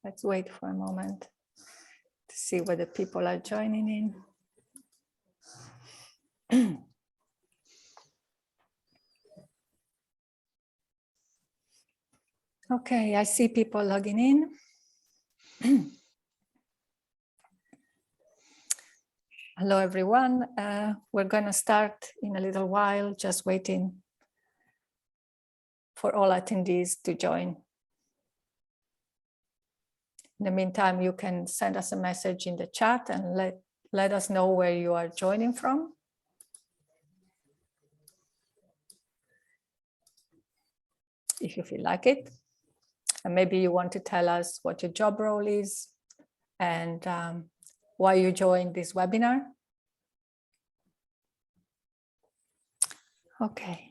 Let's wait for a moment to see whether people are joining in. Okay, I see people logging in. Hello, everyone. We're going to start in a little while, just waiting for all attendees to join. In the meantime, you can send us a message in the chat and let us know where you are joining from. If you feel like it. And maybe you want to tell us what your job role is and why you joined this webinar. Okay.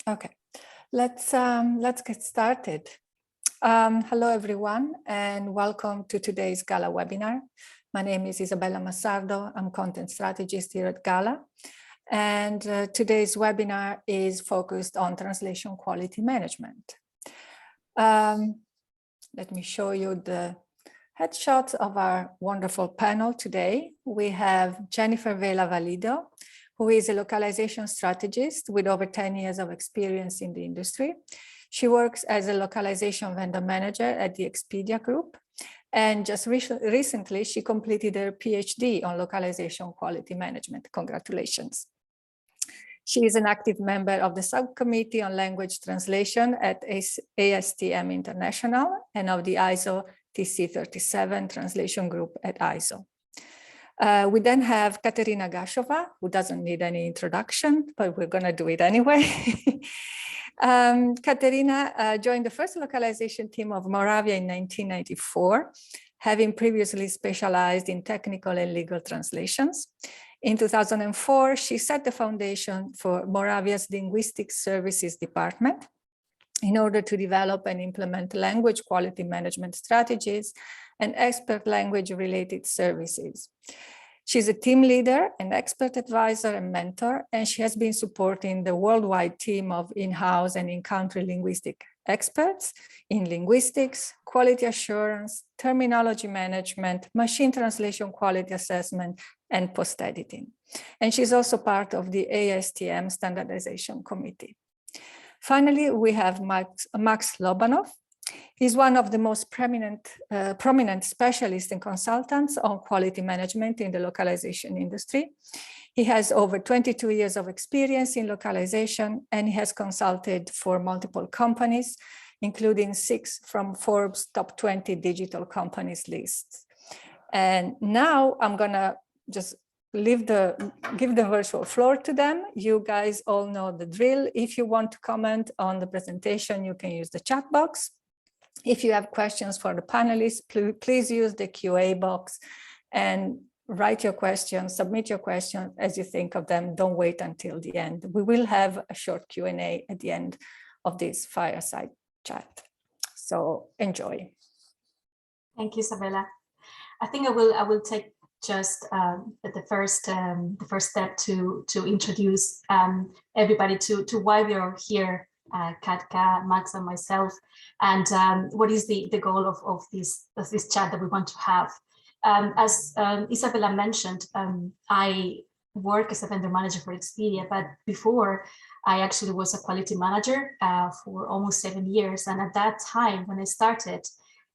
Okay, let's get started. Hello, everyone, and welcome to today's GALA webinar. My name is Isabella Massardo. I'm content strategist here at GALA. And today's webinar is focused on translation quality management. Let me show you the headshots of our wonderful panel today. We have Jennifer Vela-Valido, who is a localization strategist with over 10 years of experience in the industry. She works as a localization vendor manager at the Expedia group. And just recently, she completed her PhD on localization quality management. Congratulations. She is an active member of the subcommittee on language translation at ASTM International and of the ISO TC37 translation group at ISO. We then have Katerina Gasova, who doesn't need any introduction, but we're going to do it anyway. Katerina joined the first localization team of Moravia in 1994, having previously specialized in technical and legal translations. In 2004, she set the foundation for Moravia's Linguistic Services Department in order to develop and implement language quality management strategies and expert language related services. She's a team leader, an expert advisor and mentor, and she has been supporting the worldwide team of in-house and in-country linguistic experts in linguistics, quality assurance, terminology management, machine translation quality assessment, and post-editing. And she's also part of the ASTM Standardization Committee. Finally, we have Max Lobanov. He's one of the most prominent specialists and consultants on quality management in the localization industry. He has over 22 years of experience in localization, and he has consulted for multiple companies, including 6 from Forbes' top 20 digital companies lists. And now I'm gonna just give the virtual floor to them. You guys all know the drill. If you want to comment on the presentation, you can use the chat box. If you have questions for the panelists, please use the QA box and write your questions, submit your questions as you think of them. Don't wait until the end. We will have a short Q&A at the end of this fireside chat. So enjoy. Thank you, Isabella. I think I will take just the first step to introduce everybody to why we are here. Katka, Max, and myself, and what is the goal of this chat that we want to have. As Isabella mentioned, I work as a vendor manager for Expedia, but before I actually was a quality manager for almost 7 years. And at that time, when I started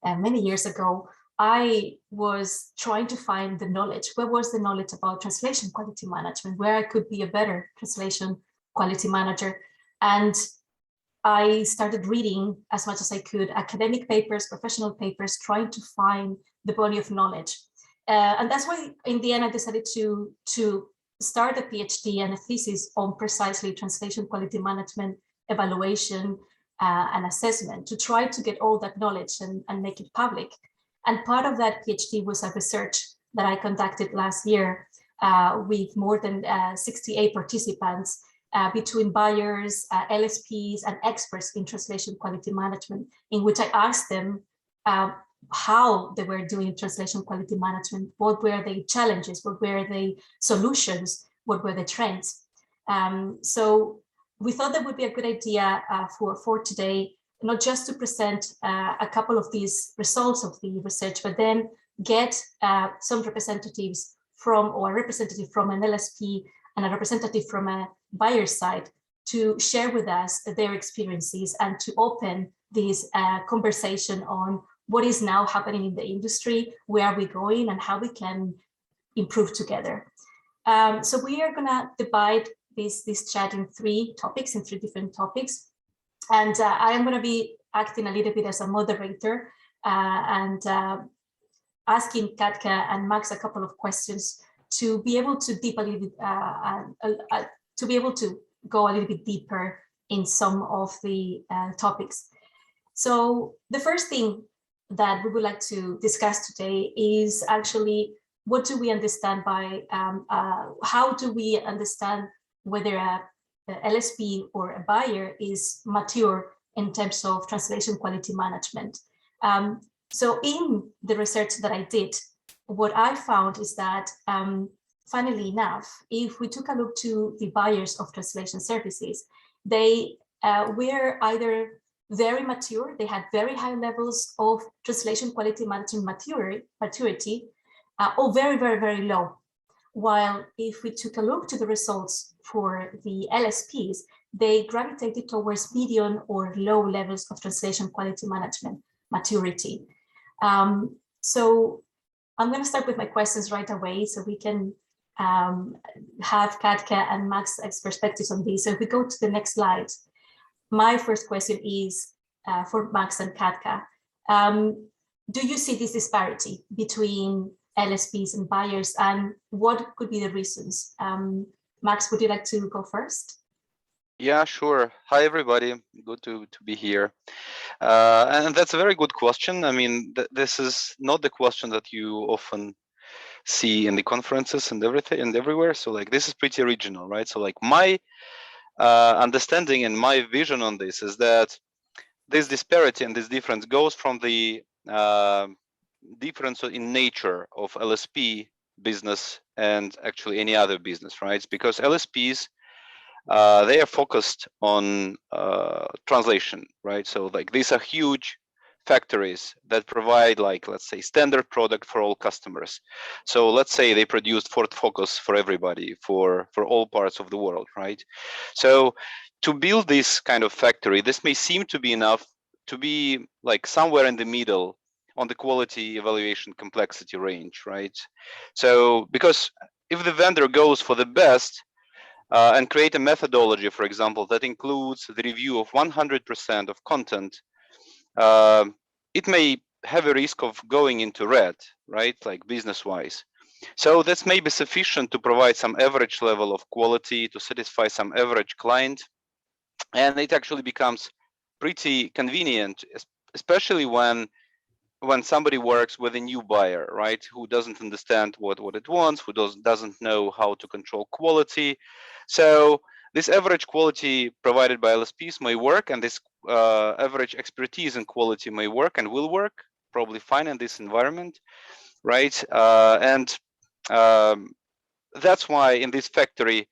many years ago, I was trying to find the knowledge. Where was the knowledge about translation quality management, where I could be a better translation quality manager? And I started reading as much as I could, academic papers, professional papers, trying to find the body of knowledge. And that's why in the end, I decided to start a PhD and a thesis on precisely translation quality management, evaluation, and assessment to try to get all that knowledge and make it public. And part of that PhD was a research that I conducted last year with more than 68 participants, between buyers, LSPs, and experts in translation quality management, in which I asked them how they were doing translation quality management, what were the challenges, what were the solutions, what were the trends. So we thought that would be a good idea for today, not just to present a couple of these results of the research, but then get some representatives from, or a representative from an LSP and a representative from a buyer side to share with us their experiences and to open this conversation on what is now happening in the industry, where are we going, and how we can improve together. So we are gonna divide this chat in three different topics. And I am gonna be acting a little bit as a moderator and asking Katka and Max a couple of questions to be able to be able to go a little bit deeper in some of the topics. So the first thing that we would like to discuss today is actually, what do we understand by, how do we understand whether a LSP or a buyer is mature in terms of translation quality management? So in the research that I did, what I found is that, funnily enough, if we took a look to the buyers of translation services, they were either very mature, they had very high levels of translation quality management maturity, or very, very, very low. While if we took a look to the results for the LSPs, they gravitated towards medium or low levels of translation quality management maturity. So I'm going to start with my questions right away so we can have Katka and Max's perspectives on this. So if we go to the next slide, my first question is for Max and Katka. Do you see this disparity between LSPs and buyers, and what could be the reasons? Max, would you like to go first? Yeah, sure. Hi, everybody. Good to be here. And that's a very good question. I mean, this is not the question that you often see in the conferences and everything and everywhere. So like, this is pretty original, right? So like my understanding and my vision on this is that this disparity and this difference goes from the difference in nature of LSP business and actually any other business, right? Because LSPs, they are focused on translation, right? So like these are huge factories that provide, like, let's say, standard product for all customers. So let's say they produced Ford Focus for everybody, for all parts of the world, right? So to build this kind of factory, this may seem to be enough to be like somewhere in the middle on the quality evaluation complexity range, right? So because if the vendor goes for the best, and create a methodology, for example, that includes the review of 100% of content, it may have a risk of going into red, right? Like business-wise. So this may be sufficient to provide some average level of quality to satisfy some average client. And it actually becomes pretty convenient, especially when somebody works with a new buyer, right, who doesn't understand what it wants, who doesn't know how to control quality. So this average quality provided by LSPs may work, and this average expertise in quality may work and will work probably fine in this environment, right? That's why in this factory,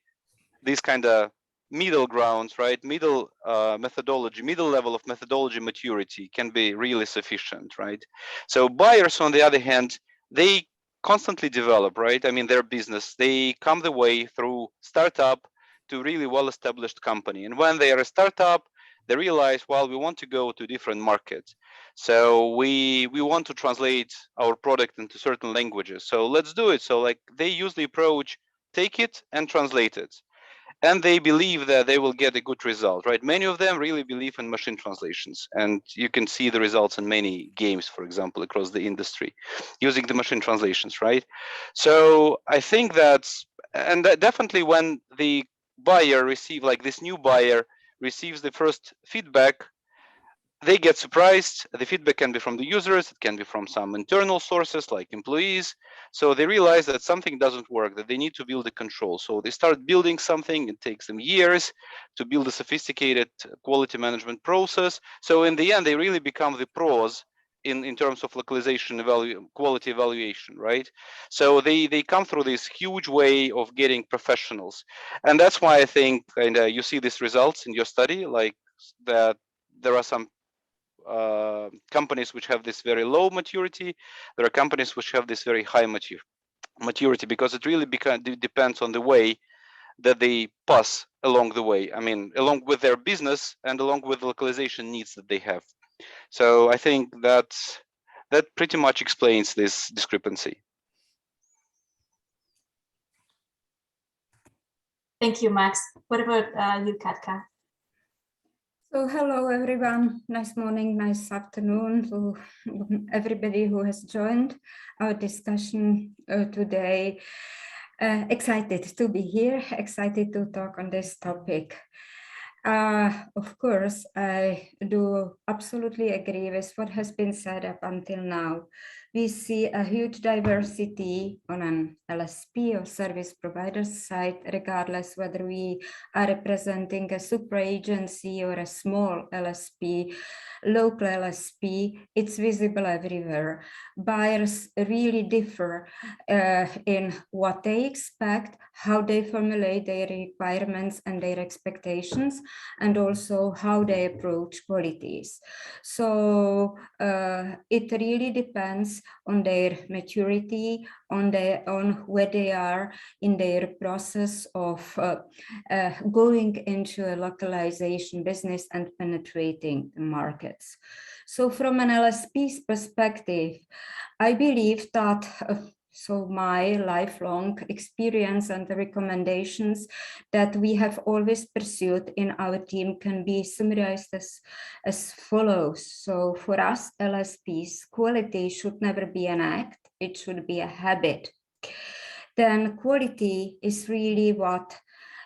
these kind of middle grounds, right? Middle methodology, middle level of methodology maturity can be really sufficient, right? So buyers, on the other hand, they constantly develop, right? I mean, their business, they come the way through startup to really well-established company. And when they are a startup, they realize, well, we want to go to different markets. So we want to translate our product into certain languages. So let's do it. So like they use the approach, take it and translate it. And they believe that they will get a good result, right? Many of them really believe in machine translations, and you can see the results in many games, for example, across the industry, using the machine translations, right? So I think that's, and that definitely when the buyer like this new buyer receives the first feedback, they get surprised. The feedback can be from the users, it can be from some internal sources like employees. So they realize that something doesn't work, that they need to build a control. So they start building something. It takes them years to build a sophisticated quality management process. So in the end, they really become the pros in terms of localization quality evaluation, right? So they come through this huge way of getting professionals, and that's why I think, and you see these results in your study, like that there are some companies which have this very low maturity, there are companies which have this very high maturity, because it really depends on the way that they pass along the way. I mean, along with their business and along with the localization needs that they have. So I think that pretty much explains this discrepancy. Thank you, Max. What about you, Katka? So hello, everyone. Nice morning, nice afternoon to everybody who has joined our discussion today. Excited to be here, excited to talk on this topic. Of course, I do absolutely agree with what has been said up until now. We see a huge diversity on an LSP or service provider side, regardless whether we are representing a super agency or a small LSP, local LSP. It's visible everywhere. Buyers really differ in what they expect, how they formulate their requirements and their expectations, and also how they approach qualities. So it really depends on their maturity, on where they are in their process of going into a localization business and penetrating the markets. So from an LSP's perspective, I believe that so my lifelong experience and the recommendations that we have always pursued in our team can be summarized as follows. So for us LSPs, quality should never be an act, it should be a habit. Then quality is really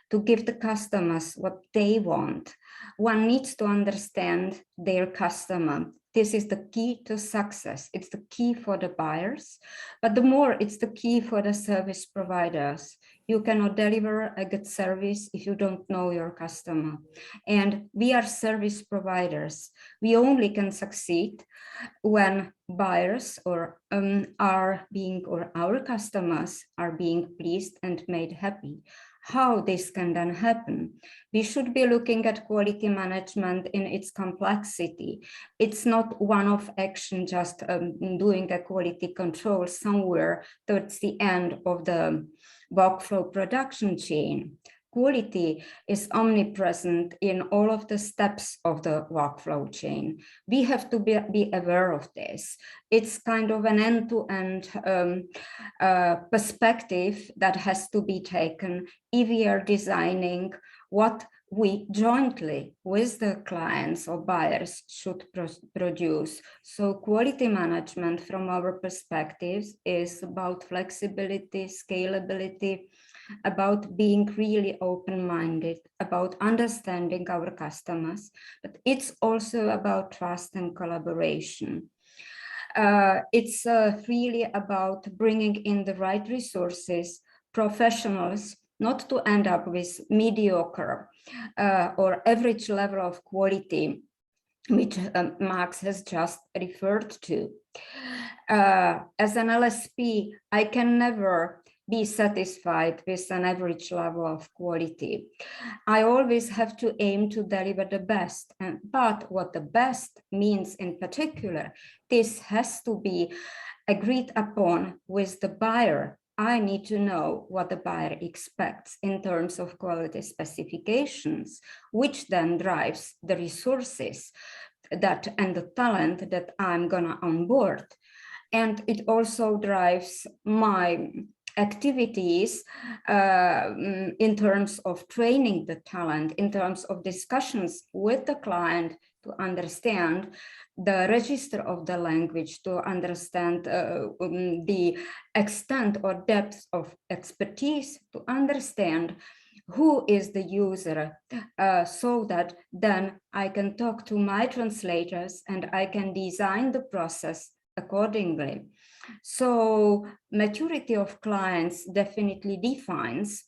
to give the customers what they want. One needs to understand their customer. This is the key to success. It's the key for the buyers, but the more it's the key for the service providers. You cannot deliver a good service if you don't know your customer. And we are service providers. We only can succeed when buyers or our customers are being pleased and made happy. How this can then happen? We should be looking at quality management in its complexity. It's not one-off action, just doing a quality control somewhere towards the end of the workflow production chain. Quality is omnipresent in all of the steps of the workflow chain. We have to be aware of this. It's kind of an end-to-end perspective that has to be taken if we are designing what we jointly with the clients or buyers should produce. So quality management from our perspectives is about flexibility, scalability, about being really open-minded, about understanding our customers, but it's also about trust and collaboration. It's really about bringing in the right resources, professionals, not to end up with mediocre or average level of quality, which Max has just referred to. As an LSP, I can never be satisfied with an average level of quality. I always have to aim to deliver the best, but what the best means in particular, this has to be agreed upon with the buyer. I need to know what the buyer expects in terms of quality specifications, which then drives the resources and the talent that I'm gonna onboard. And it also drives my activities in terms of training the talent, in terms of discussions with the client to understand the register of the language, to understand the extent or depth of expertise, to understand who is the user, so that then I can talk to my translators and I can design the process accordingly. So maturity of clients definitely defines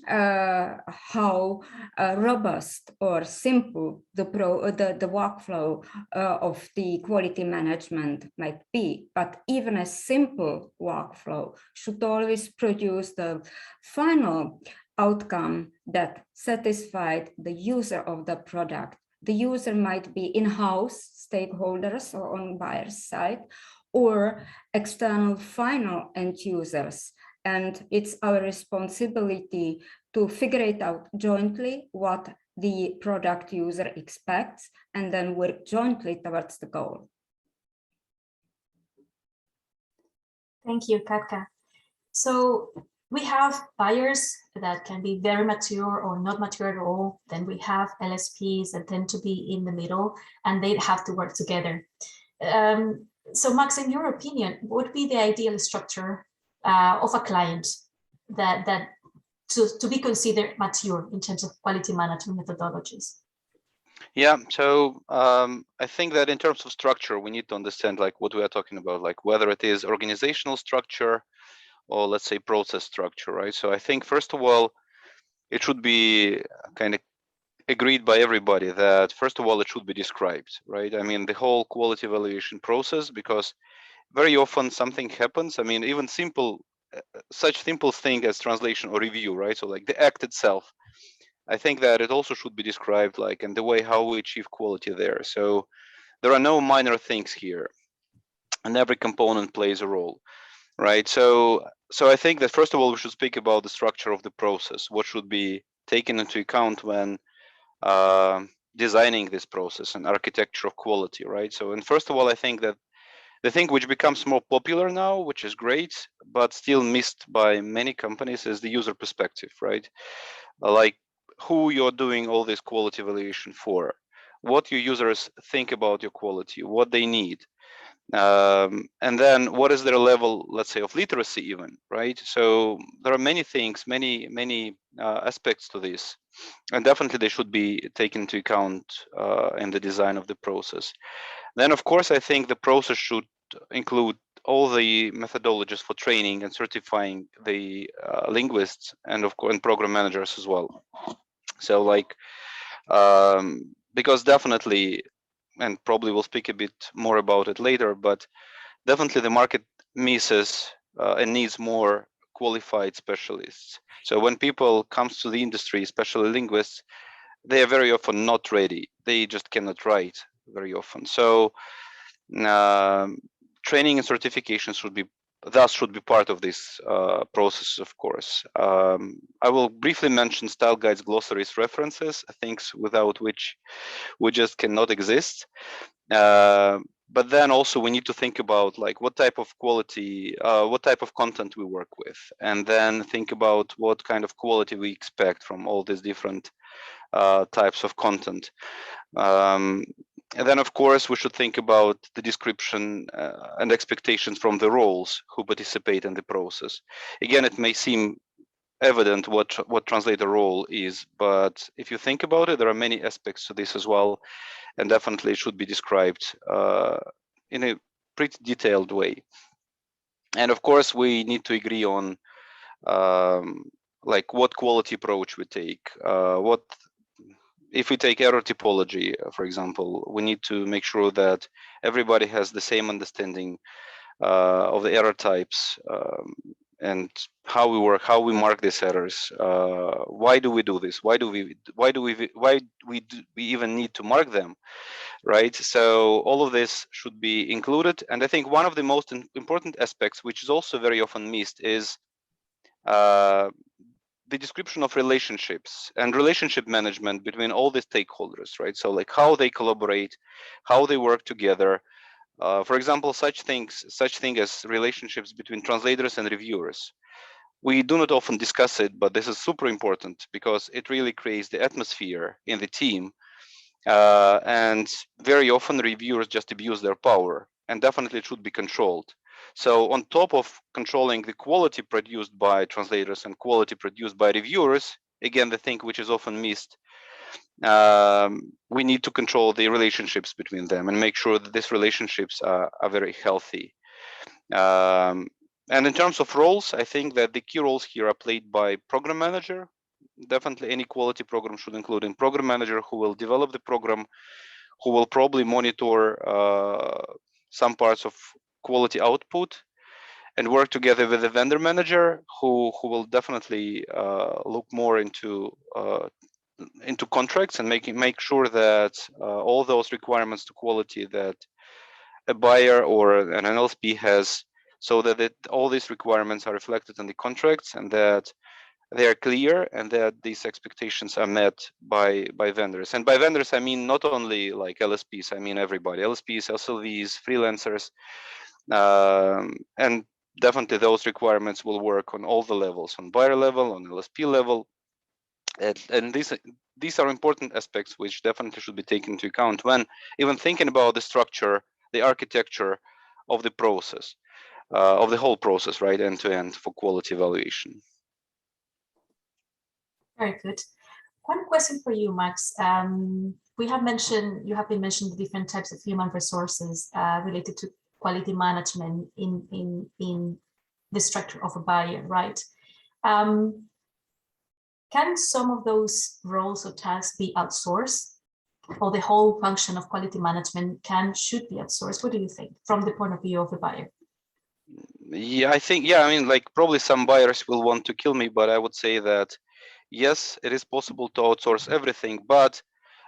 how robust or simple the workflow of the quality management might be. But even a simple workflow should always produce the final outcome that satisfied the user of the product. The user might be in-house stakeholders or on buyer's side, or external final end users. And it's our responsibility to figure it out jointly what the product user expects, and then work jointly towards the goal. Thank you, Katka. So we have buyers that can be very mature or not mature at all. Then we have LSPs that tend to be in the middle, and they have to work together. So Max, in your opinion, what would be the ideal structure of a client that to be considered mature in terms of quality management methodologies? Yeah, so I think that in terms of structure, we need to understand like what we are talking about, like whether it is organizational structure or let's say process structure, right? So I think first of all, it should be kind of agreed by everybody that first of all, it should be described, right? I mean, the whole quality evaluation process, because very often something happens. I mean, even such simple thing as translation or review, right? So like the act itself, I think that it also should be described like in the way how we achieve quality there. So there are no minor things here, and every component plays a role, right? So I think that first of all, we should speak about the structure of the process. What should be taken into account when designing this process and architecture of quality, right? So, and first of all, I think that the thing which becomes more popular now, which is great, but still missed by many companies, is the user perspective, right? Like who you're doing all this quality evaluation for, what your users think about your quality, what they need, and then what is their level, let's say, of literacy even, right? So there are many things, many aspects to this, and definitely they should be taken into account in the design of the process. Then, of course, I think the process should include all the methodologies for training and certifying the linguists and of course and program managers as well. So like, because definitely, and probably we'll speak a bit more about it later, but definitely the market misses and needs more qualified specialists. So when people comes to the industry, especially linguists, they are very often not ready. They just cannot write very often. So training and certification should be part of this process, of course. I will briefly mention style guides, glossaries, references, things without which we just cannot exist. But then also we need to think about like what type of quality, what type of content we work with, and then think about what kind of quality we expect from all these different types of content. And then, of course, we should think about the description and expectations from the roles who participate in the process. Again, it may seem evident what translator role is, but if you think about it, there are many aspects to this as well, and definitely it should be described in a pretty detailed way. And of course, we need to agree on like what quality approach we take, if we take error typology, for example, we need to make sure that everybody has the same understanding of the error types and how we work, how we mark these errors. Why do we do this? Why do we even need to mark them, right? So all of this should be included. And I think one of the most important aspects, which is also very often missed, is the description of relationships and relationship management between all the stakeholders, right? So like how they collaborate, how they work together. For example, such thing as relationships between translators and reviewers. We do not often discuss it, but this is super important because it really creates the atmosphere in the team. And very often reviewers just abuse their power, and definitely it should be controlled. So on top of controlling the quality produced by translators and quality produced by reviewers, again, the thing which is often missed, we need to control the relationships between them and make sure that these relationships are very healthy. And in terms of roles, I think that the key roles here are played by program manager. Definitely any quality program should include a program manager who will develop the program, who will probably monitor some parts of quality output, and work together with the vendor manager who will definitely look more into contracts and make sure that all those requirements to quality that a buyer or an LSP has, so that all these requirements are reflected in the contracts and that they are clear and that these expectations are met by vendors. And by vendors, I mean not only like LSPs, I mean everybody, LSPs, SLVs, freelancers, and definitely those requirements will work on all the levels, on buyer level, on LSP level. And these are important aspects which definitely should be taken into account when even thinking about the structure, the architecture of the process, of the whole process, right, end to end for quality evaluation. Very good. One question for you, Max. You have been mentioning the different types of human resources related to quality management in the structure of a buyer, right? Can some of those roles or tasks be outsourced, or the whole function of quality management should be outsourced? What do you think from the point of view of the buyer? Yeah, I think, I mean, like probably some buyers will want to kill me, but I would say that yes, it is possible to outsource everything, but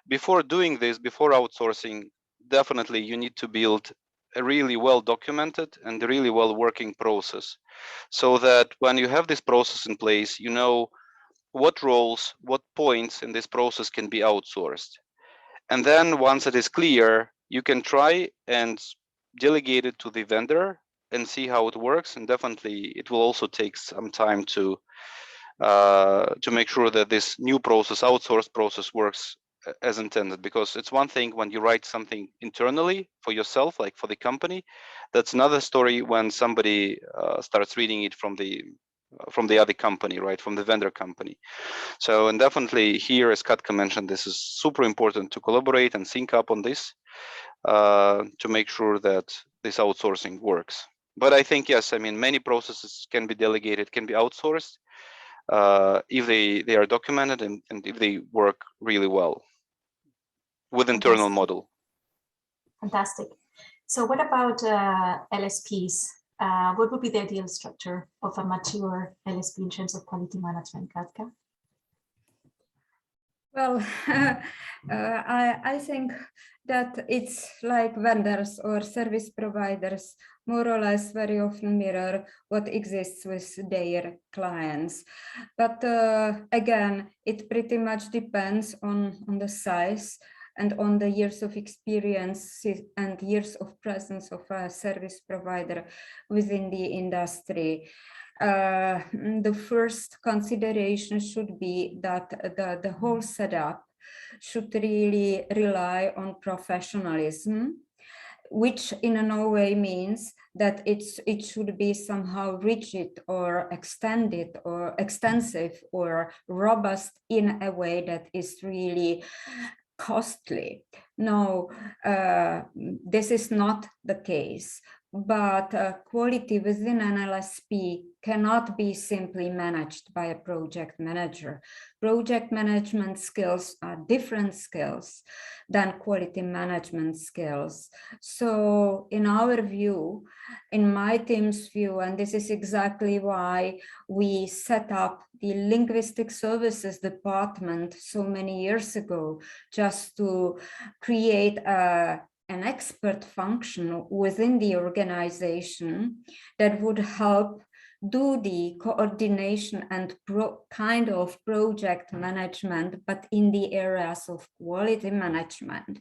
before doing this, before outsourcing, definitely you need to build a really well documented and a really well working process, so that when you have this process in place, you know what roles, what points in this process can be outsourced. And then once it is clear, you can try and delegate it to the vendor and see how it works. And definitely it will also take some time to make sure that this new process, outsourced process, works as intended. Because it's one thing when you write something internally for yourself, like for the company. That's another story when somebody starts reading it from the other company, right, from the vendor company. So, and definitely here, as Katka mentioned, this is super important to collaborate and sync up on this to make sure that this outsourcing works. But I think, yes, I mean, many processes can be delegated, can be outsourced if they are documented and if they work really well with internal model. Fantastic. So what about LSPs? What would be the ideal structure of a mature LSP in terms of quality management, Katka? Well, I think that it's like vendors or service providers more or less very often mirror what exists with their clients. But again, it pretty much depends on the size and on the years of experience and years of presence of a service provider within the industry. The first consideration should be that the whole setup should really rely on professionalism, which in no way means that it should be somehow rigid or extended or extensive or robust in a way that is really costly. No, this is not the case. But quality within an LSP cannot be simply managed by a project manager. Project management skills are different skills than quality management skills. So in our view, in my team's view, and this is exactly why we set up the linguistic services department so many years ago, just to create an expert function within the organization that would help do the coordination and kind of project management, but in the areas of quality management.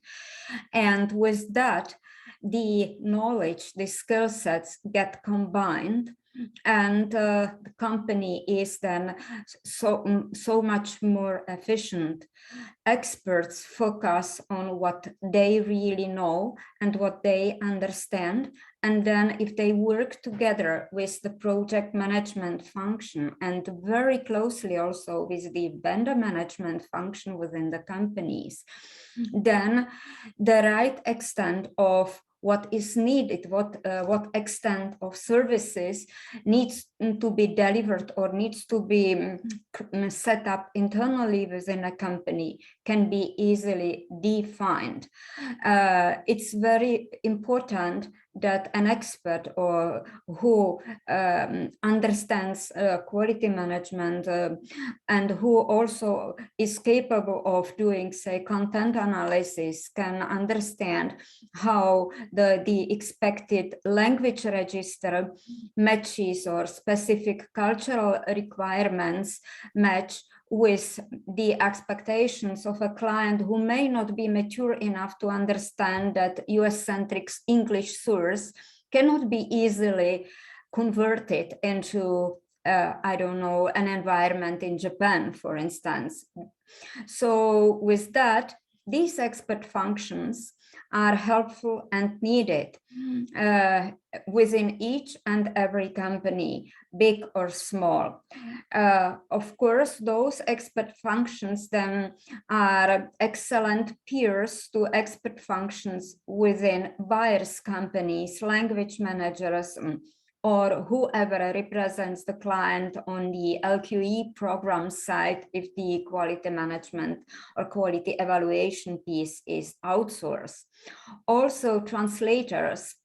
And with that, the knowledge, the skill sets get combined, and the company is then so much more efficient. Experts focus on what they really know and what they understand, and then if they work together with the project management function and very closely also with the vendor management function within the companies, then the right extent of what is needed, what extent of services needs to be delivered or needs to be set up internally within a company can be easily defined. It's very important that an expert or who understands quality management and who also is capable of doing, say, content analysis can understand how the expected language register matches or specific cultural requirements match with the expectations of a client who may not be mature enough to understand that US-centric English source cannot be easily converted into, I don't know, an environment in Japan, for instance. So with that, these expert functions are helpful and needed within each and every company, big or small. Of course, those expert functions then are excellent peers to expert functions within buyers' companies, language managers, or whoever represents the client on the LQE program side if the quality management or quality evaluation piece is outsourced. Also, translators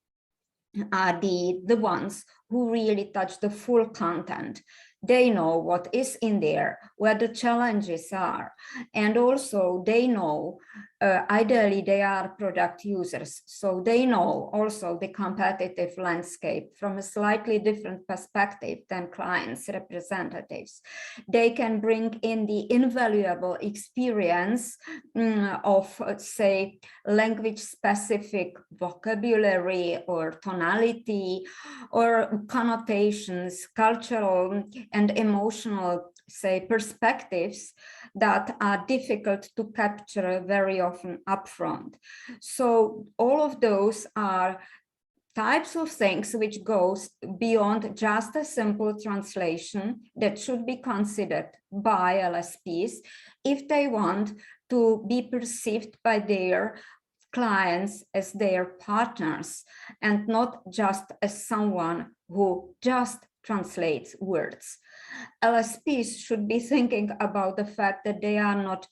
are the ones who really touch the full content. They know what is in there, where the challenges are, and also they know, ideally they are product users, so they know also the competitive landscape from a slightly different perspective than clients' representatives. They can bring in the invaluable experience of, say, language-specific vocabulary or tonality or connotations, cultural and emotional, say, perspectives that are difficult to capture very often upfront. So all of those are types of things which goes beyond just a simple translation that should be considered by LSPs if they want to be perceived by their clients as their partners and not just as someone who just translates words. LSPs should be thinking about the fact that they are not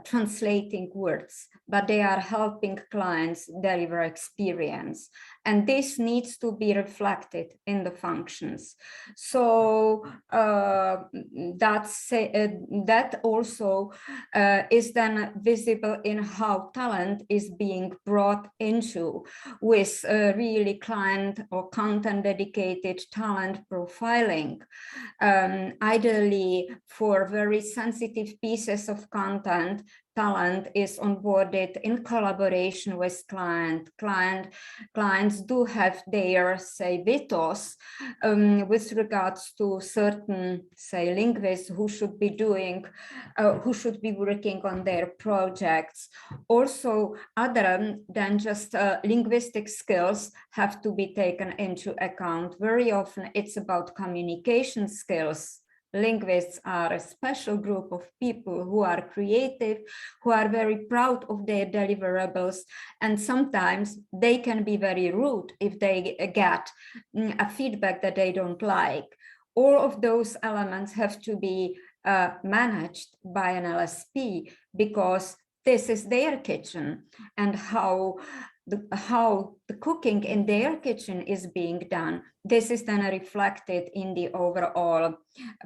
translating words, but they are helping clients deliver experience. And this needs to be reflected in the functions. So that also is then visible in how talent is being brought into with really client or content dedicated talent profiling. Ideally, for very sensitive pieces of content, talent is onboarded in collaboration with clients do have their, say, vetoes with regards to certain, say, linguists who should be doing, who should be working on their projects. Also, other than just linguistic skills have to be taken into account. Very often it's about communication skills. Linguists are a special group of people who are creative, who are very proud of their deliverables, and sometimes they can be very rude if they get a feedback that they don't like. All of those elements have to be managed by an LSP because this is their kitchen, and how the cooking in their kitchen is being done. This is then reflected in the overall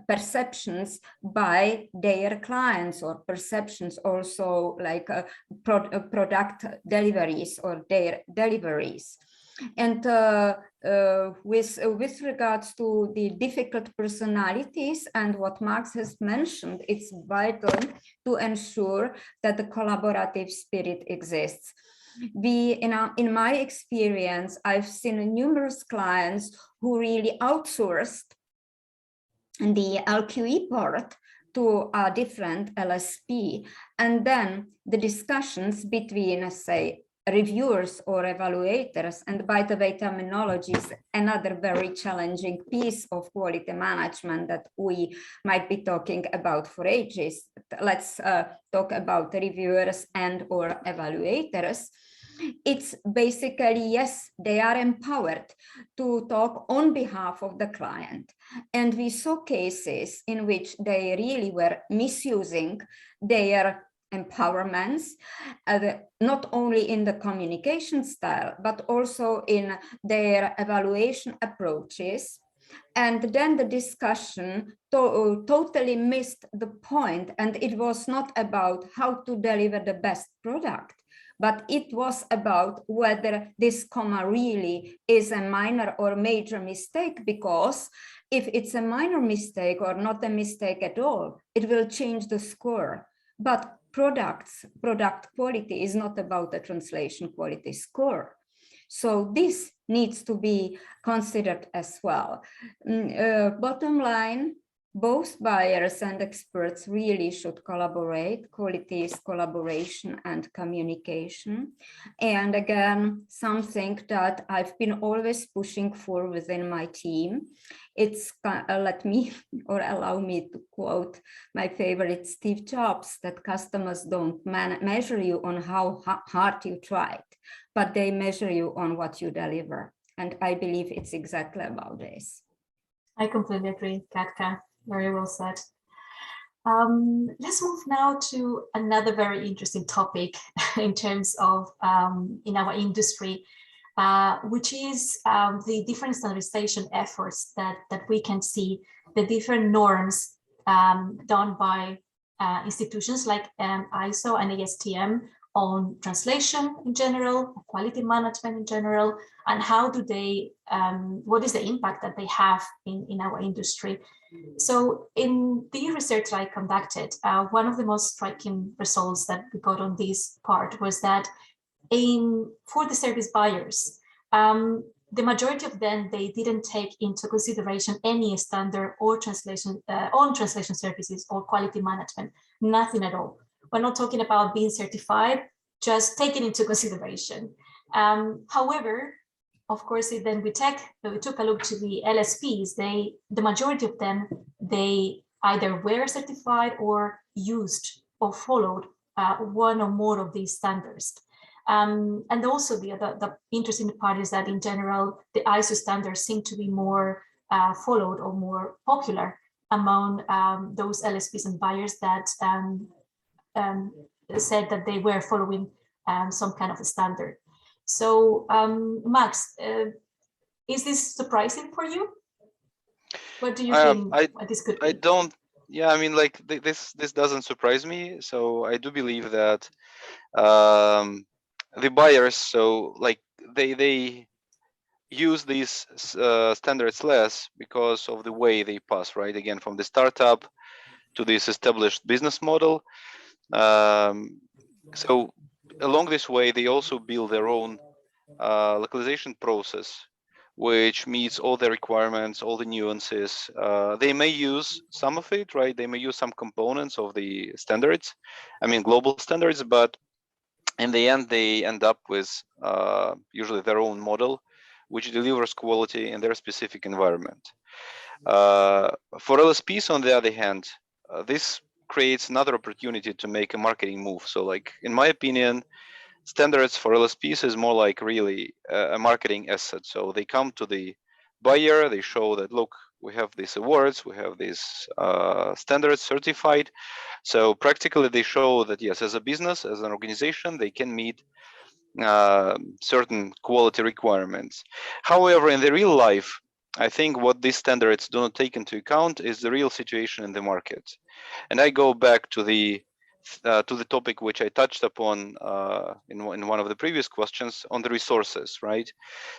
perceptions by their clients, or perceptions also like product deliveries or their deliveries. And with regards to the difficult personalities and what Max has mentioned, it's vital to ensure that the collaborative spirit exists. In my experience, I've seen numerous clients who really outsourced the LQE part to a different LSP, and then the discussions between, say, reviewers or evaluators, and by the way, terminology is another very challenging piece of quality management that we might be talking about for ages. Let's talk about reviewers and or evaluators. It's basically, yes, they are empowered to talk on behalf of the client. And we saw cases in which they really were misusing their empowerments, not only in the communication style, but also in their evaluation approaches. And then the discussion totally missed the point, and it was not about how to deliver the best product, but it was about whether this comma really is a minor or major mistake, because if it's a minor mistake or not a mistake at all, it will change the score. But product quality is not about the translation quality score. So this needs to be considered as well. Bottom line, both buyers and experts really should collaborate. Quality is collaboration and communication. And again, something that I've been always pushing for within my team. It's, allow me to quote my favorite Steve Jobs, that customers don't measure you on how hard you tried, but they measure you on what you deliver. And I believe it's exactly about this. I completely agree, Katka. Very well said. Let's move now to another very interesting topic in terms of in our industry, which is the different standardization efforts that we can see, the different norms done by institutions like ISO and ASTM on translation in general, quality management in general, and how do they, what is the impact that they have in our industry. So in the research that I conducted, one of the most striking results that we got on this part was that for the service buyers, the majority of them, they didn't take into consideration any standard or translation on translation services or quality management, nothing at all. We're not talking about being certified, just taking into consideration. However, of course, then we took a look to the LSPs. The majority of them, they either were certified or used or followed one or more of these standards. And also the interesting part is that in general, the ISO standards seem to be more followed or more popular among those LSPs and buyers that said that they were following some kind of a standard. So Max, is this surprising for you? What do you think this could be? I don't, yeah, I mean, like this doesn't surprise me. So I do believe that the buyers, so like they use these standards less because of the way they pass, right? Again, from the startup to this established business model. So along this way, they also build their own localization process, which meets all the requirements, all the nuances. They may use some of it, right? They may use some components of the standards, I mean, global standards, but in the end, they end up with usually their own model, which delivers quality in their specific environment. For LSPs, on the other hand, this creates another opportunity to make a marketing move. So like, in my opinion, standards for LSPs is more like really a marketing asset. So they come to the buyer, they show that, look, we have these awards, we have these standards certified. So practically they show that, yes, as a business, as an organization, they can meet certain quality requirements. However, in the real life, I think what these standards do not take into account is the real situation in the market. And I go back to the topic which I touched upon in one of the previous questions on the resources, right?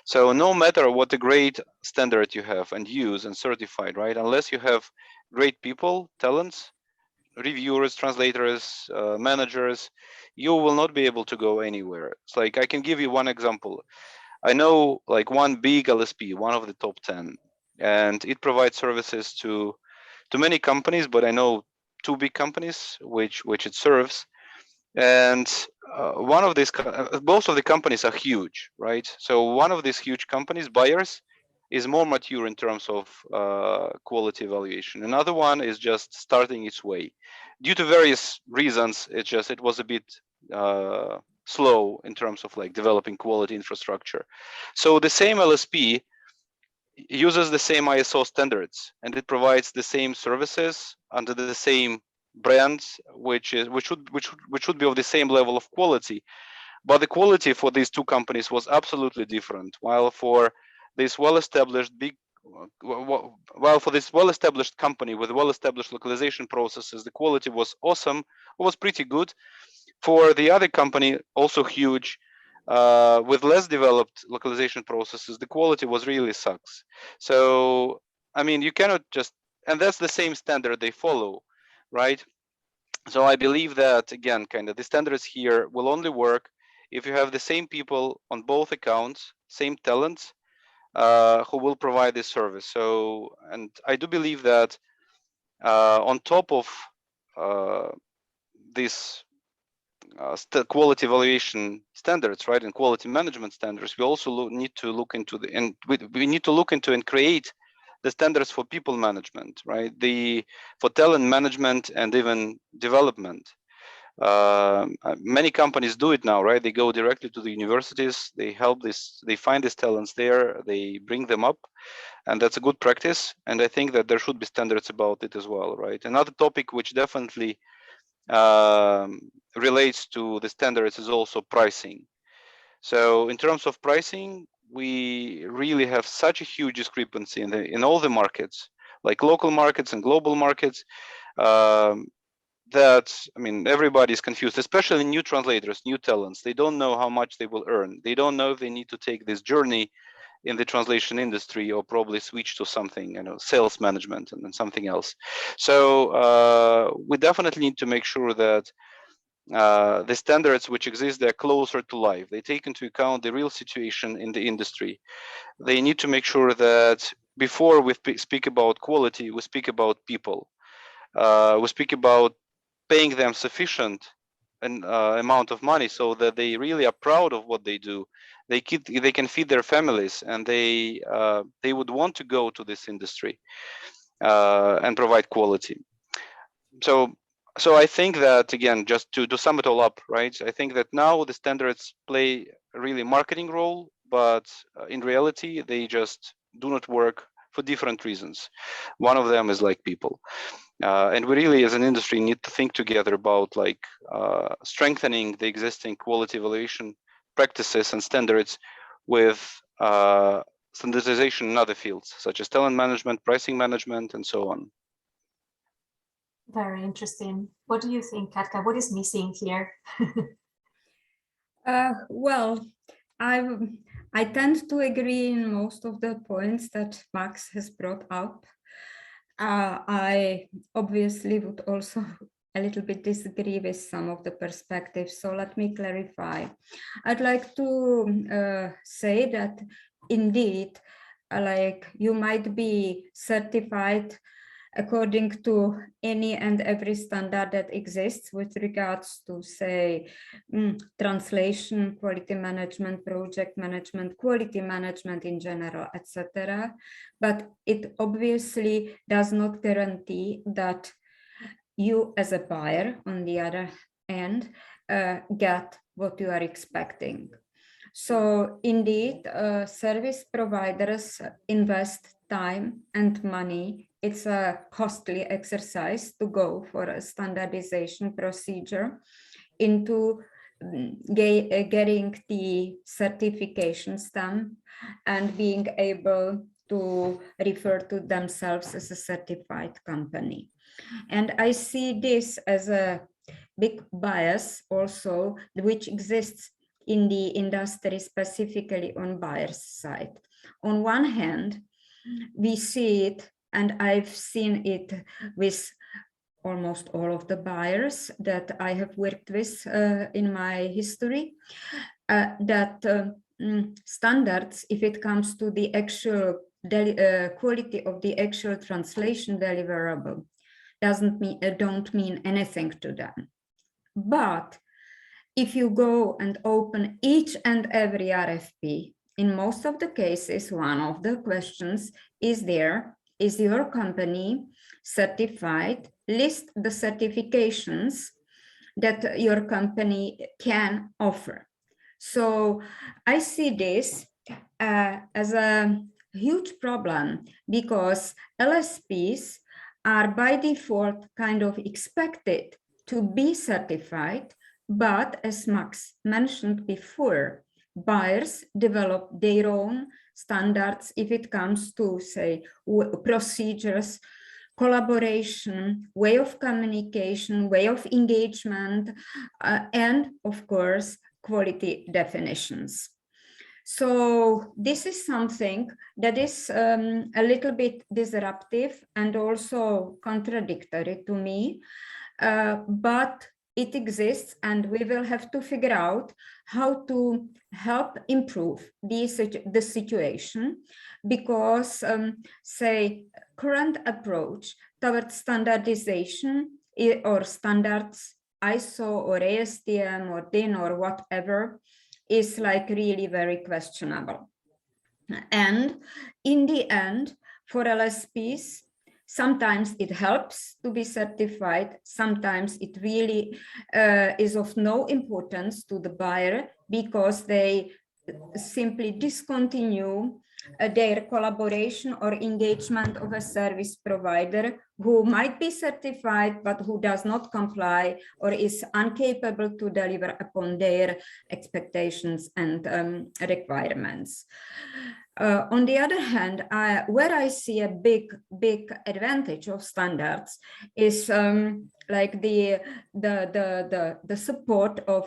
So no matter what a great standard you have and use and certified, right? Unless you have great people, talents, reviewers, translators, managers, you will not be able to go anywhere. It's like, I can give you one example. I know like one big LSP, one of the top 10, and it provides services to many companies, but I know two big companies which it serves. And one of these, both of the companies are huge, right? So one of these huge companies, buyers, is more mature in terms of quality evaluation. Another one is just starting its way. Due to various reasons, it was a bit slow in terms of like developing quality infrastructure. So the same LSP uses the same ISO standards, and it provides the same services under the same brands, which should be of the same level of quality. But the quality for these two companies was absolutely different. While for this well-established company with well-established localization processes, the quality was awesome, was pretty good. For the other company, also huge, with less developed localization processes, the quality was really sucks. So, I mean, you cannot just, and that's the same standard they follow, right? So I believe that, again, kind of the standards here will only work if you have the same people on both accounts, same talents, who will provide this service. So, and I do believe that on top of this quality evaluation standards, right, and quality management standards, we also need to look into we need to look into and create the standards for people management, right? For talent management and even development. Many companies do it now, right? They go directly to the universities, they find these talents there, they bring them up, and that's a good practice. And I think that there should be standards about it as well, right? Another topic which definitely relates to the standards is also pricing. So in terms of pricing, we really have such a huge discrepancy in all the markets, like local markets and global markets, that, I mean, everybody is confused, especially new translators, new talents. They don't know how much they will earn. They don't know if they need to take this journey in the translation industry or probably switch to something, sales management and then something else. So we definitely need to make sure that the standards which exist, they're closer to life. They take into account the real situation in the industry. They need to make sure that before we speak about quality, we speak about people. We speak about paying them sufficient amount of money so that they really are proud of what they do. They can feed their families, and they would want to go to this industry and provide quality. So I think that, again, just to sum it all up, right? I think that now the standards play a really marketing role, but in reality, they just do not work for different reasons. One of them is like people. And we really, as an industry, need to think together about like strengthening the existing quality evaluation practices and standards with standardization in other fields, such as talent management, pricing management, and so on. Very interesting. What do you think, Katka? What is missing here? Well, I tend to agree in most of the points that Max has brought up. I obviously would also a little bit disagree with some of the perspectives, so let me clarify. I'd like to say that indeed, like you might be certified according to any and every standard that exists with regards to, say, translation, quality management, project management, quality management in general, etc. But it obviously does not guarantee that you as a buyer, on the other hand, get what you are expecting. So indeed, service providers invest time and money. It's a costly exercise to go for a standardization procedure into getting the certification stamp and being able to refer to themselves as a certified company. And I see this as a big bias also, which exists in the industry, specifically on buyer's side. On one hand, we see it, and I've seen it with almost all of the buyers that I have worked with in my history, that standards, if it comes to the actual quality of the actual translation deliverable, don't mean anything to them. But if you go and open each and every RFP, in most of the cases, one of the questions is your company certified? List the certifications that your company can offer. So I see this as a huge problem, because LSPs are by default kind of expected to be certified, but as Max mentioned before, buyers develop their own standards if it comes to, say, procedures, collaboration, way of communication, way of engagement, and of course, quality definitions. So this is something that is a little bit disruptive and also contradictory to me, but it exists, and we will have to figure out how to help improve the situation, because say current approach towards standardization or standards, ISO or ASTM or DIN or whatever, is like really very questionable. And in the end, for LSPs, sometimes it helps to be certified, sometimes it really is of no importance to the buyer, because they simply discontinue their collaboration or engagement of a service provider who might be certified but who does not comply or is incapable to deliver upon their expectations and requirements. On the other hand, where I see a big advantage of standards is like the support of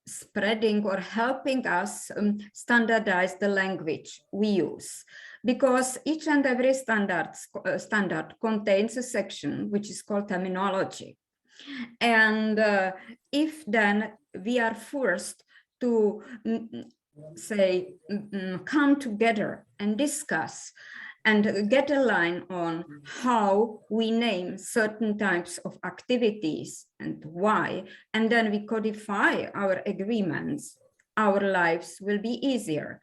spreading or helping us standardize the language we use, because each and every standard contains a section which is called terminology. And if then we are forced to say come together and discuss and get a line on how we name certain types of activities and why, and then we codify our agreements, our lives will be easier.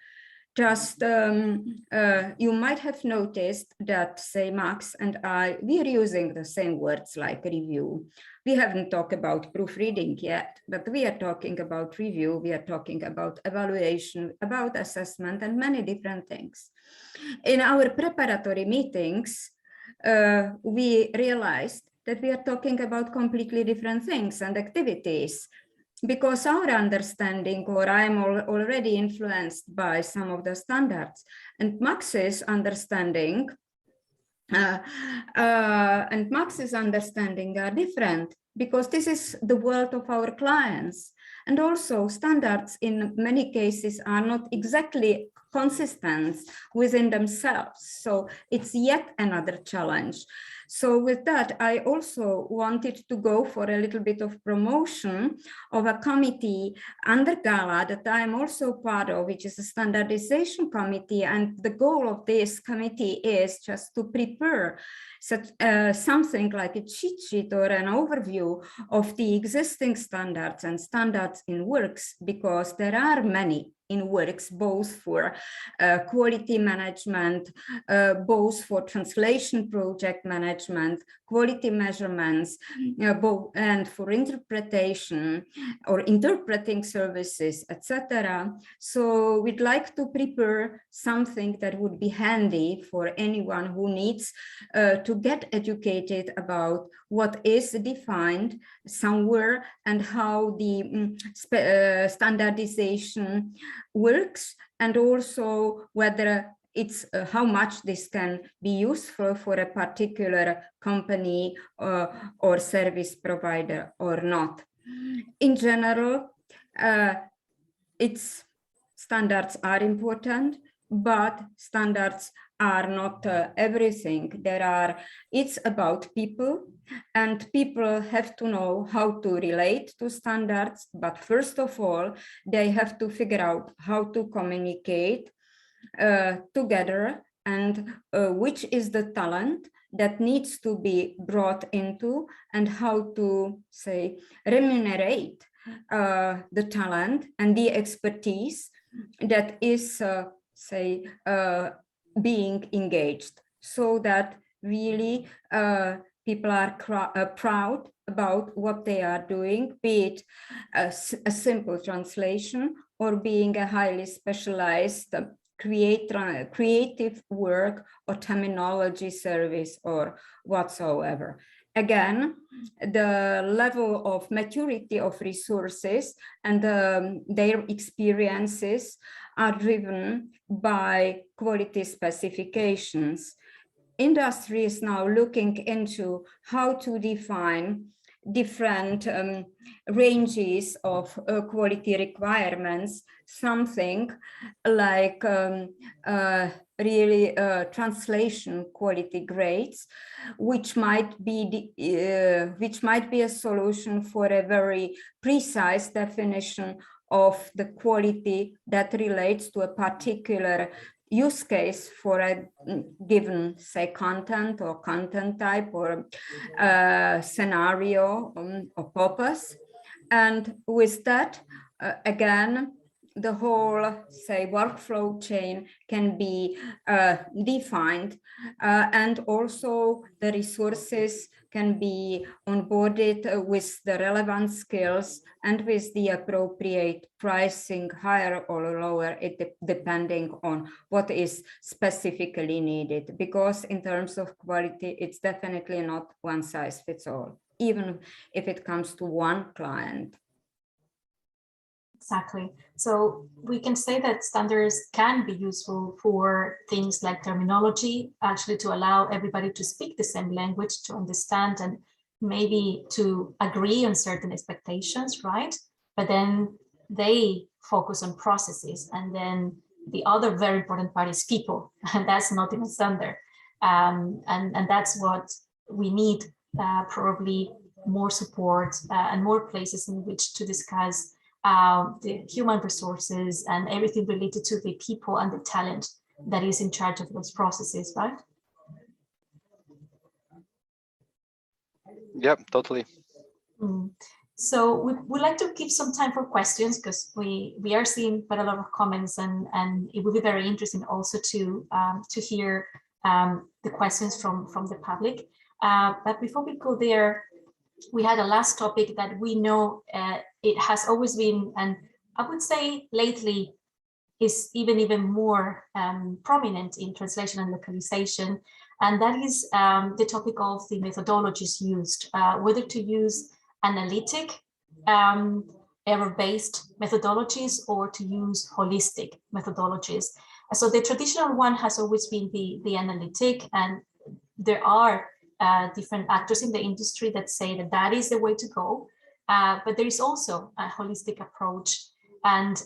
Just you might have noticed that, say, Max and I, we are using the same words like review. We haven't talked about proofreading yet, but we are talking about review, we are talking about evaluation, about assessment, and many different things. In our preparatory meetings, we realized that we are talking about completely different things and activities, because our understanding, or I'm already influenced by some of the standards, and Max's understanding are different, because this is the world of our clients. And also standards in many cases are not exactly consistent within themselves. So it's yet another challenge. So with that, I also wanted to go for a little bit of promotion of a committee under GALA that I'm also part of, which is a standardization committee. And the goal of this committee is just to prepare such, something like a cheat sheet or an overview of the existing standards and standards in works, because there are many in works, both for quality management, both for translation project management, quality measurements, and for interpretation or interpreting services, etc. So we'd like to prepare something that would be handy for anyone who needs to get educated about what is defined somewhere and how the standardization works, and also whether it's how much this can be useful for a particular company or service provider or not. In general, standards are important, but standards are not everything. It's about people, and people have to know how to relate to standards. But first of all, they have to figure out how to communicate together, and which is the talent that needs to be brought into, and how to, say, remunerate the talent and the expertise that is, say, being engaged, so that really people are proud about what they are doing, be it a simple translation or being a highly specialized creative work or terminology service or whatsoever. Again, the level of maturity of resources and their experiences are driven by quality specifications. Industry is now looking into how to define different ranges of quality requirements, something like really translation quality grades, which might be a solution for a very precise definition of the quality that relates to a particular use case for a given, say, content or content type or scenario or purpose. And with that, again, the whole, say, workflow chain can be defined, and also the resources can be onboarded with the relevant skills and with the appropriate pricing, higher or lower, depending on what is specifically needed. Because in terms of quality, it's definitely not one size fits all, even if it comes to one client. Exactly. So we can say that standards can be useful for things like terminology, actually to allow everybody to speak the same language, to understand and maybe to agree on certain expectations, right? But then they focus on processes, and then the other very important part is people, and that's not in a standard. And that's what we need, probably more support and more places in which to discuss the human resources and everything related to the people and the talent that is in charge of those processes, right? Yeah, totally. So we'd like to give some time for questions, because we are seeing quite a lot of comments, and it would be very interesting also to hear the questions from the public. But before we go there, we had a last topic that we know it has always been, and I would say lately is even more prominent in translation and localization, and that is the topic of the methodologies used, whether to use analytic, error-based methodologies or to use holistic methodologies. So the traditional one has always been the analytic, and there are different actors in the industry that say that that is the way to go, but there is also a holistic approach. And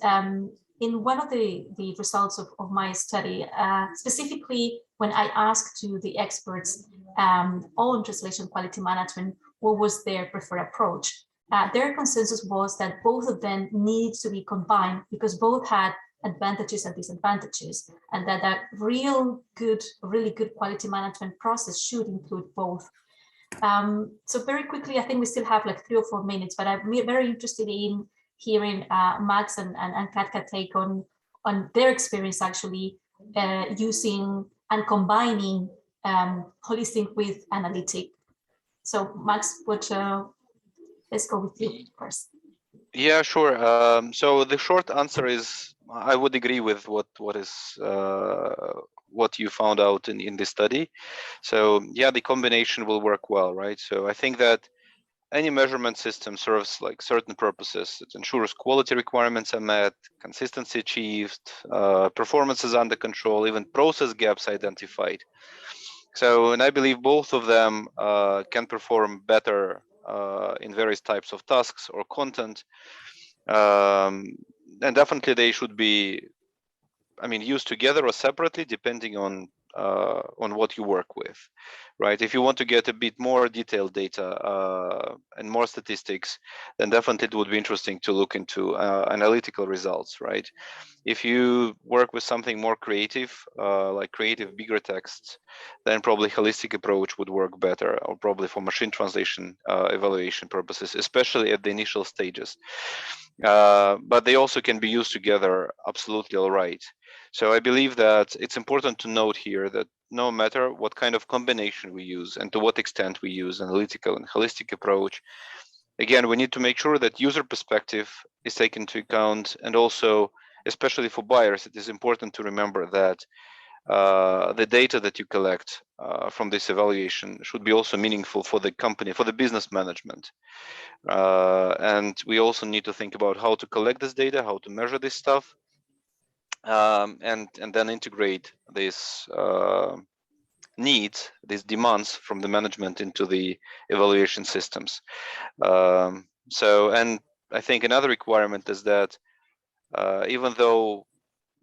in one of the results of my study, specifically when I asked to the experts on translation quality management, what was their preferred approach, their consensus was that both of them need to be combined, because both had advantages and disadvantages, and that really good quality management process should include both. So very quickly, I think we still have like 3 or 4 minutes, but I'm very interested in hearing Max and Katka take on their experience actually using and combining holistic with analytic. So Max, let's go with you first. Yeah, sure. So the short answer is I would agree with what you found out in this study. So yeah, the combination will work well, right? So I think that any measurement system serves like certain purposes. It ensures quality requirements are met, consistency achieved, performance is under control, even process gaps identified. So, and I believe both of them can perform better in various types of tasks or content. And definitely they should be, I mean, used together or separately, depending on what you work with, right? If you want to get a bit more detailed data and more statistics, then definitely it would be interesting to look into analytical results, right? If you work with something more creative, like creative bigger texts, then probably holistic approach would work better, or probably for machine translation evaluation purposes, especially at the initial stages. But they also can be used together absolutely all right. So I believe that it's important to note here that no matter what kind of combination we use and to what extent we use analytical and holistic approach. Again, we need to make sure that user perspective is taken into account, and also, especially for buyers, it is important to remember that the data that you collect from this evaluation should be also meaningful for the company, for the business management. And we also need to think about how to collect this data, how to measure this stuff, and then integrate these needs, these demands from the management into the evaluation systems. And I think another requirement is that even though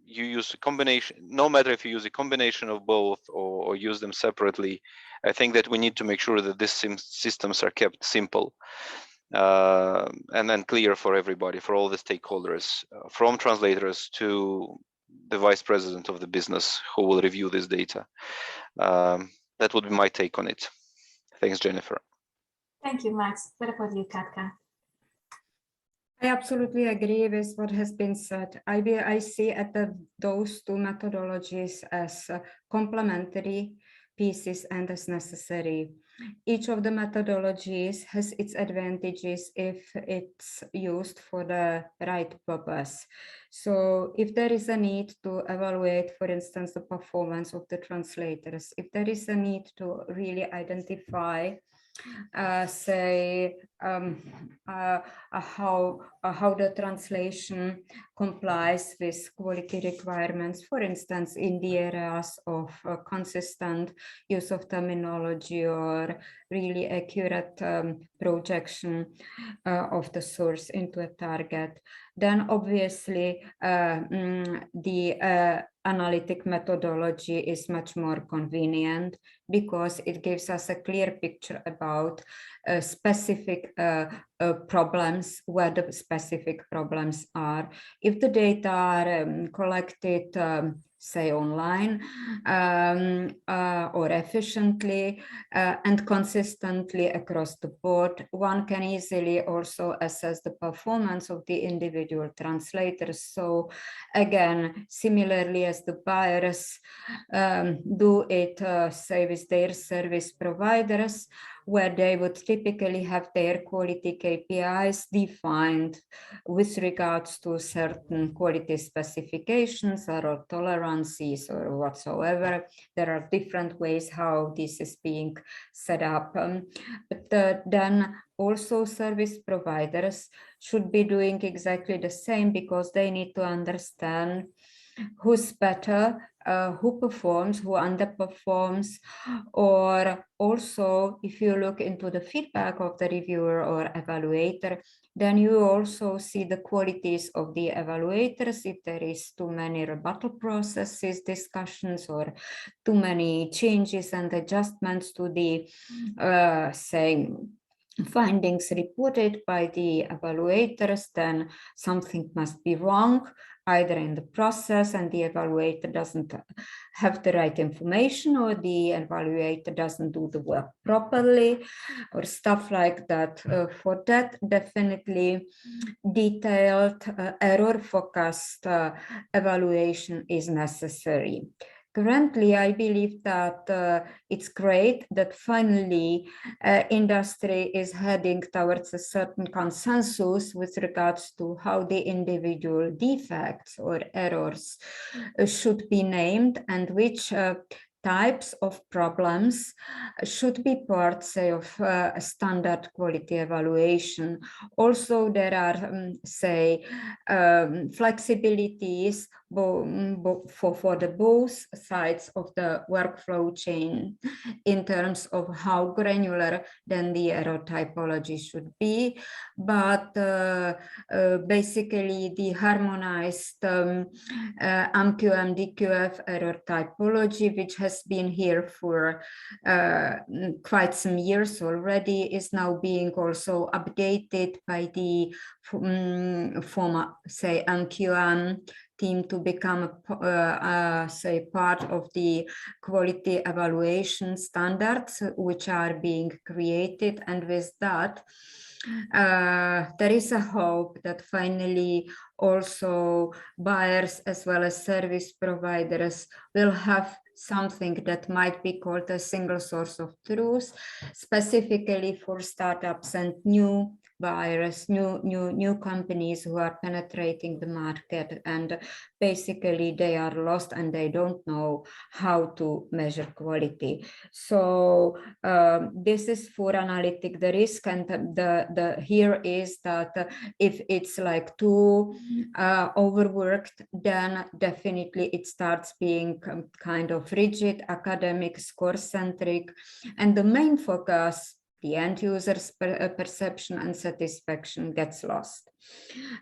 you use a combination, no matter if you use a combination of both or use them separately, I think that we need to make sure that these systems are kept simple and then clear for everybody, for all the stakeholders, from translators to the vice president of the business who will review this data. That would be my take on it. Thanks, Jennifer. Thank you, Max. What about you, Katka? I absolutely agree with what has been said. I see those two methodologies as complementary pieces and as necessary. Each of the methodologies has its advantages if it's used for the right purpose. So if there is a need to evaluate, for instance, the performance of the translators, if there is a need to really identify how the translation complies with quality requirements, for instance, in the areas of consistent use of terminology or really accurate projection of the source into a target, then obviously the analytic methodology is much more convenient because it gives us a clear picture about specific problems, where the specific problems are. If the data are collected, say online or efficiently and consistently across the board, one can easily also assess the performance of the individual translators. So again, similarly as the buyers do it, say with their service providers, where they would typically have their quality KPIs defined with regards to certain quality specifications or tolerances or whatsoever. There are different ways how this is being set up. But then also service providers should be doing exactly the same, because they need to understand who's better, who performs, who underperforms, or also if you look into the feedback of the reviewer or evaluator, then you also see the qualities of the evaluators. If there is too many rebuttal processes, discussions, or too many changes and adjustments to the, say, findings reported by the evaluators, then something must be wrong, either in the process and the evaluator doesn't have the right information, or the evaluator doesn't do the work properly, or stuff like that. For that, definitely detailed error-focused evaluation is necessary. Currently, I believe that it's great that finally industry is heading towards a certain consensus with regards to how the individual defects or errors should be named, and which types of problems should be part, say, of a standard quality evaluation. Also, there are, say, flexibilities for the both sides of the workflow chain in terms of how granular then the error typology should be. But basically, the harmonized MQM DQF error typology, which has been here for quite some years already, is now being also updated by the former, say, MQM team to become, say, part of the quality evaluation standards which are being created. And with that, there is a hope that finally also buyers as well as service providers will have something that might be called a single source of truth, specifically for startups and new buyers, new companies who are penetrating the market, and basically they are lost and they don't know how to measure quality. So this is for analytic the risk, and the here is that if it's like too overworked, then definitely it starts being kind of rigid, academic, score-centric, and the main focus, the end user's perception and satisfaction, gets lost.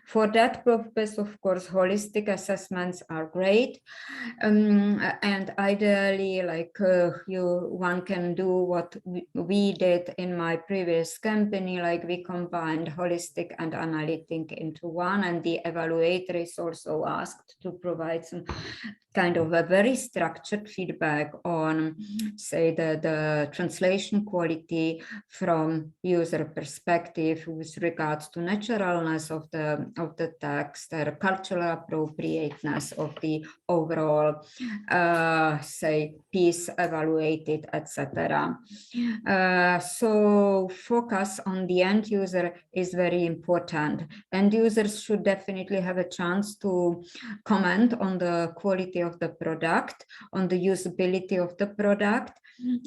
For that purpose, of course, holistic assessments are great, and ideally, like one can do what we did in my previous company, like we combined holistic and analytic into one, and the evaluator is also asked to provide some kind of a very structured feedback on, say, the translation quality from user perspective with regards to naturalness of the text, the cultural appropriateness of the overall, say, piece evaluated, etc. So focus on the end user is very important. End users should definitely have a chance to comment on the quality of the product, on the usability of the product,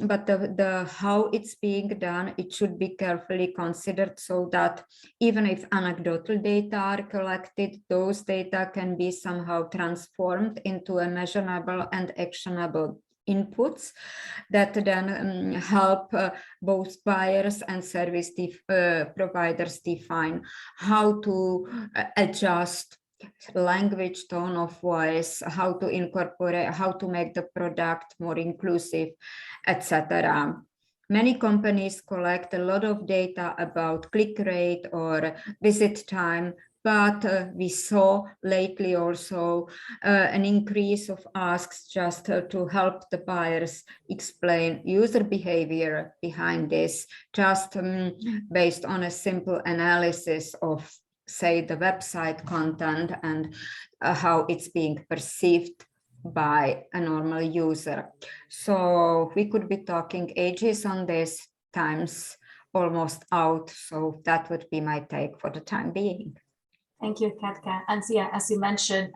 but the how it's being done, it should be carefully considered so that even if anecdotal data are collected, those data can be somehow transformed into a measurable and actionable inputs that then help both buyers and service providers define how to adjust language, tone of voice, how to incorporate, how to make the product more inclusive, etc. Many companies collect a lot of data about click rate or visit time, but we saw lately also an increase of asks just to help the buyers explain user behavior behind this, just based on a simple analysis of, say, the website content and how it's being perceived by a normal user. So we could be talking ages on this, time's almost out. So that would be my take for the time being. Thank you, Katka. And yeah, as you mentioned,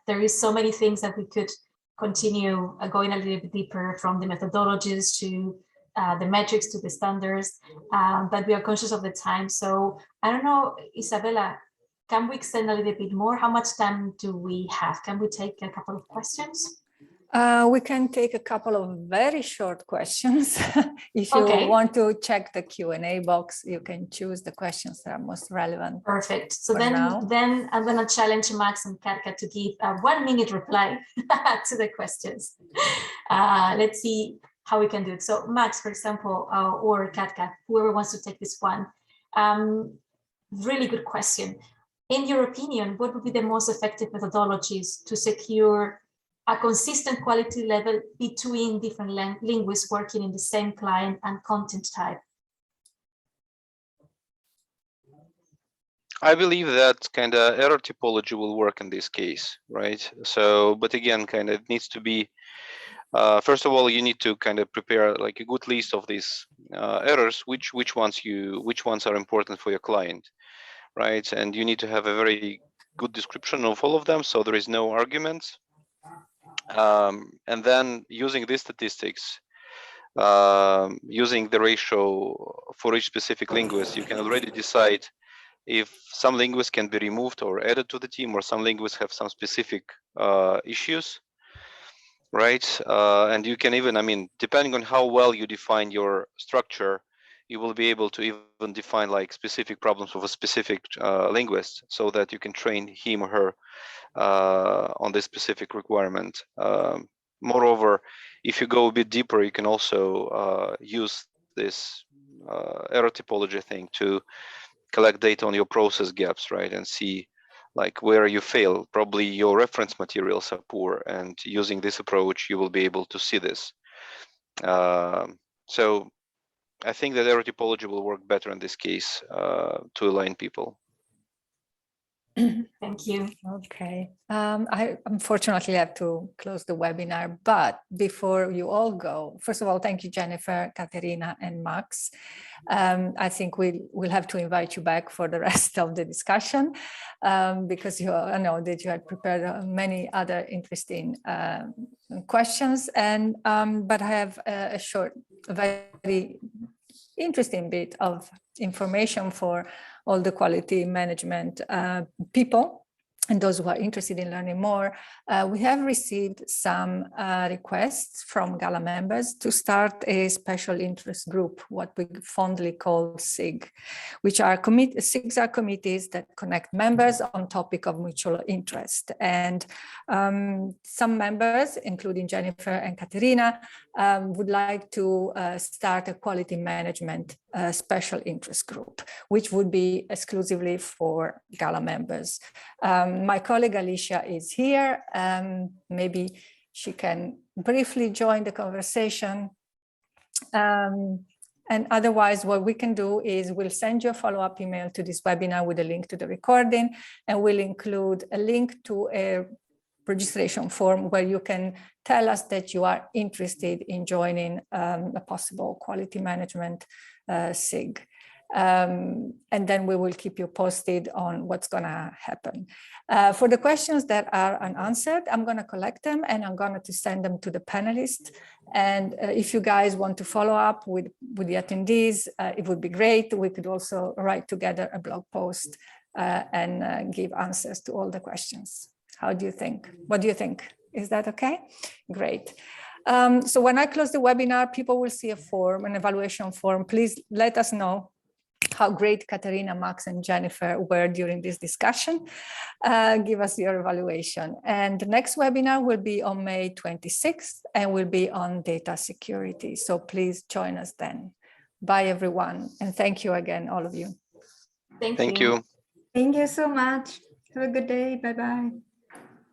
there is so many things that we could continue going a little bit deeper, from the methodologies to the metrics to the standards, but we are conscious of the time. So I don't know, Isabella, can we extend a little bit more? How much time do we have? Can we take a couple of questions? We can take a couple of very short questions. If you want to check the Q&A box, you can choose the questions that are most relevant. Perfect. So then I'm going to challenge Max and Katka to give a 1-minute reply to the questions. Let's see how we can do it. So Max, for example, or Katka, whoever wants to take this one. Really good question. In your opinion, what would be the most effective methodologies to secure a consistent quality level between different linguists working in the same client and content type? I believe that kind of error typology will work in this case, right? So, but again, kind of it needs to be, first of all, you need to kind of prepare like a good list of these errors, which ones are important for your client, right? And you need to have a very good description of all of them, so there is no arguments. And then using these statistics, using the ratio for each specific linguist, you can already decide if some linguists can be removed or added to the team, or some linguists have some specific issues, right? And you can even, I mean, depending on how well you define your structure, you will be able to even define like specific problems of a specific linguist, so that you can train him or her on this specific requirement. Moreover, if you go a bit deeper, you can also use this error typology thing to collect data on your process gaps, right? And see like where you fail. Probably your reference materials are poor, and using this approach, you will be able to see this. So I think that error typology will work better in this case to align people. Thank you. Okay, I unfortunately have to close the webinar, but before you all go, first of all, thank you, Jennifer, Katerina, and Max. I think we'll have to invite you back for the rest of the discussion because I know that you had prepared many other interesting questions, and but I have a short, very interesting bit of information for all the quality management people and those who are interested in learning more. We have received some requests from GALA members to start a special interest group, what we fondly call SIG, which are SIGs are committees that connect members on topic of mutual interest. And some members, including Jennifer and Katerina, would like to start a quality management special interest group, which would be exclusively for GALA members. My colleague Alicia is here. Maybe she can briefly join the conversation. And otherwise, what we can do is we'll send you a follow-up email to this webinar with a link to the recording, and we'll include a link to a registration form where you can tell us that you are interested in joining a possible quality management SIG. And then we will keep you posted on what's going to happen. For the questions that are unanswered, I'm going to collect them and I'm going to send them to the panelists. And if you guys want to follow up with the attendees, it would be great. We could also write together a blog post and give answers to all the questions. How do you think? What do you think? Is that okay? Great. So when I close the webinar, people will see a form, an evaluation form. Please let us know how great Katerina, Max, and Jennifer were during this discussion. Give us your evaluation. And the next webinar will be on May 26th and will be on data security. So please join us then. Bye, everyone. And thank you again, all of you. Thank you. Thank you so much. Have a good day. Bye-bye.